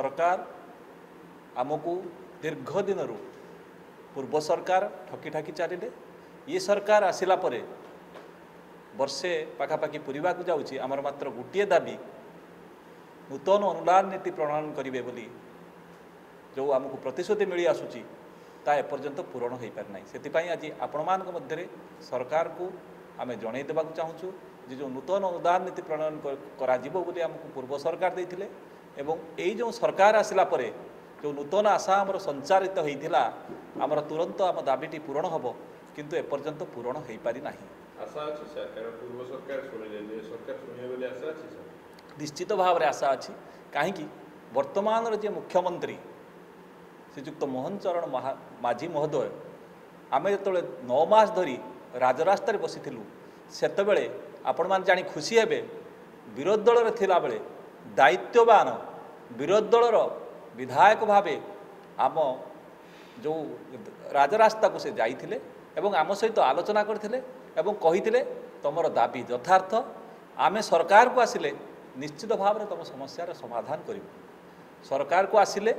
सरकार आमको दीर्घ दिन पूर्व सरकार ठकी ठाकी चलिए ये सरकार आसिला परे वर्षे पाखापाखि पूरवा को जाऊँगी आमर मात्र गोटे दाबी नूतन अनुदान नीति प्रणयन करेंगे बोली जो आमको प्रतिश्रुति मिली आसूची ता एपर्यंत पूरण हो पारि ना से आज आपण मान मध्य सरकार को आम जन देवा चाहूँ जे जो नूतन अनुदान नीति प्रणयन करा आमको पूर्व सरकार देते एवं यही जो सरकार आसिला परे जो नूतन आशा आमर संचारित होता आमर तुरंत आम दाबीटी पूरण हम किंतु एपर्यंत पूरण हो पारि ना आशा अच्छी सर कारण पूर्व सरकार शुणिले सरकार शुणे बोली आशा अच्छी सर निश्चित भाव में आशा अच्छी कहीं वर्तमान जे मुख्यमंत्री श्रीजुक्त मोहन चरण माझी महोदय आम जो 9 मास धरी राजरास्तार बसी से आपण मान जानी खुशी हे विरोधी दल में थिला बेले दायित्ववान विरोधी दलर विधायक भावे आम जो राजरास्ता को से जाइथिले एवं आम सहित आलोचना करथिले एवं कहिथिले तुमर दाबी यथार्थ आमे सरकार को आसिले निश्चित भाव में तुम समस्यार समाधान करिबु सरकार को आसिले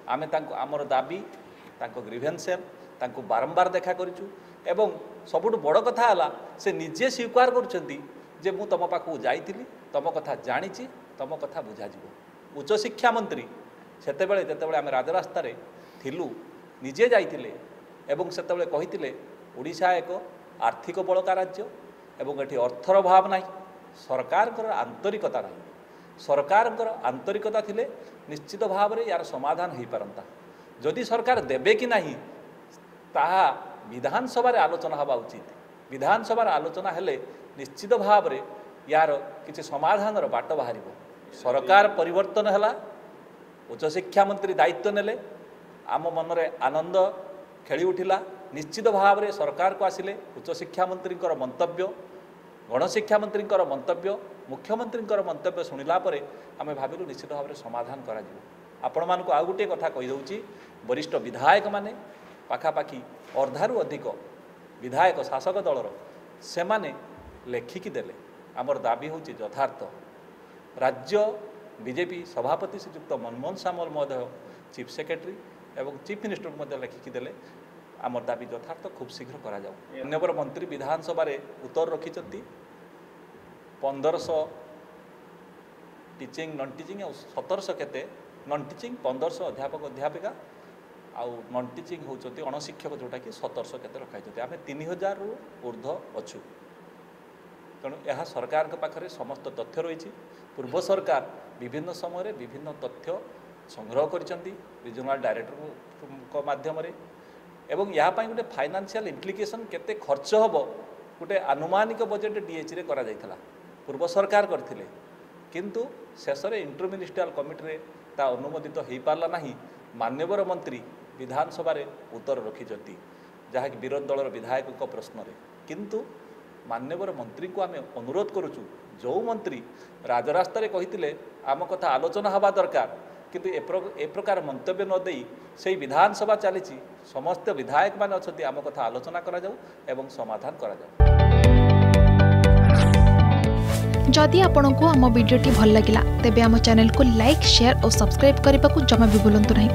आमे तांको आमर दाबी तांको ग्रीवेंसेल तांको बारंबार देखा करिछु एवं सबुठ बड़ कथा है से निजे स्वीकार करुँच जे मु तुम पाखु जाइली तुम कथा जानी तुम कथा बुझाଯିव उच्च शिक्षा मंत्री सेतेबेले जेतेबेले आमे राजरास्ता रे थिलु निजे जाइतिले एवं सेतेबेले कहितिले ओडिशा एक आर्थिक बलका राज्य एवं एठी अर्थर अभाव नाही सरकारकर आंतरिकता नाही सरकारकर आंतरिकता थिले निश्चित भाव में यार समाधान हो पारंता जदि सरकार देबे कि नाही ताहा विधानसभा आलोचना हवा उचित विधानसभा आलोचना हेले निश्चित भाव में यार किसी समाधान बाट बाहर सरकार परिवर्तन है उच्च शिक्षा मंत्री दायित्व नेले आम मनरे आनंद खेली उठिला निश्चित भाव में सरकार को आसिले उच्च शिक्षा मंत्री मंतव्य गणशिक्षा मंत्री मंतव्य मुख्यमंत्री मंतव्य शुणिला परे आमे भाविलु निश्चित भाव में समाधान करा आपण मान को आउ गोटे कथा कहीदे वरिष्ठ विधायक माने पाखापाखि अर्धारु अधिक विधायक शासक दलर से माने लेखिकी देले आमर दाबी हूँ यथार्थ राज्य बीजेपी सभापति श्रीजुक्त मनमोहन सामल महोदय चीफ सेक्रेटरी एवं चीफ मिनिस्टर को लेखिकी देले आमर दाबी यथार्थ खूब शीघ्र करा जाऊ माननीय मंत्री विधानसभा उत्तर रखिंट 1500 टीचिंग नन टीचिंग 1700 केते नन टीचिंग 1500 अध्यापक अध्यापिका आउ नन टीचिंग होती अणशिक्षक जोटा कि 1700 केते रखाई आम 3000 रु ऊर्ध अच्छु तेणु यह सरकार पाखे समस्त तथ्य रही पूर्व सरकार विभिन्न समय विभिन्न तथ्य संग्रह करिसेंती रिजनल डायरेक्टर माध्यम एवं यहाँ गोटे फाइनेंशियल इम्प्लिकेशन केते खर्च हम गोटे आनुमानिक बजेट डीएच रे करा जाइथला पूर्व सरकार करथिले किंतु शेष में इंटर मिनिस्ट्रियल कमिटी ता अनुमोदित हो पारला नहीं मान्यवर मंत्री विधानसभा उत्तर रखिंट जहाँकि विरोधी दलर विधायक प्रश्न किंतु मान्यवर मंत्री को आम अनुरोध करुचु जो मंत्री राजरास्ता कही आम कथा आलोचना हवा दरकार किंतु ए प्रकार मंतव्य न देई से विधानसभा चली समस्त विधायक मान अच्छा आम कथा आलोचना करा जाऊ एवं समाधान करा जाऊ। जदि आपंक आम भिडी भल लगा तेब आम चैनल को लाइक शेयर और सब्सक्राइब करने को जमा भी भूलु नहीं।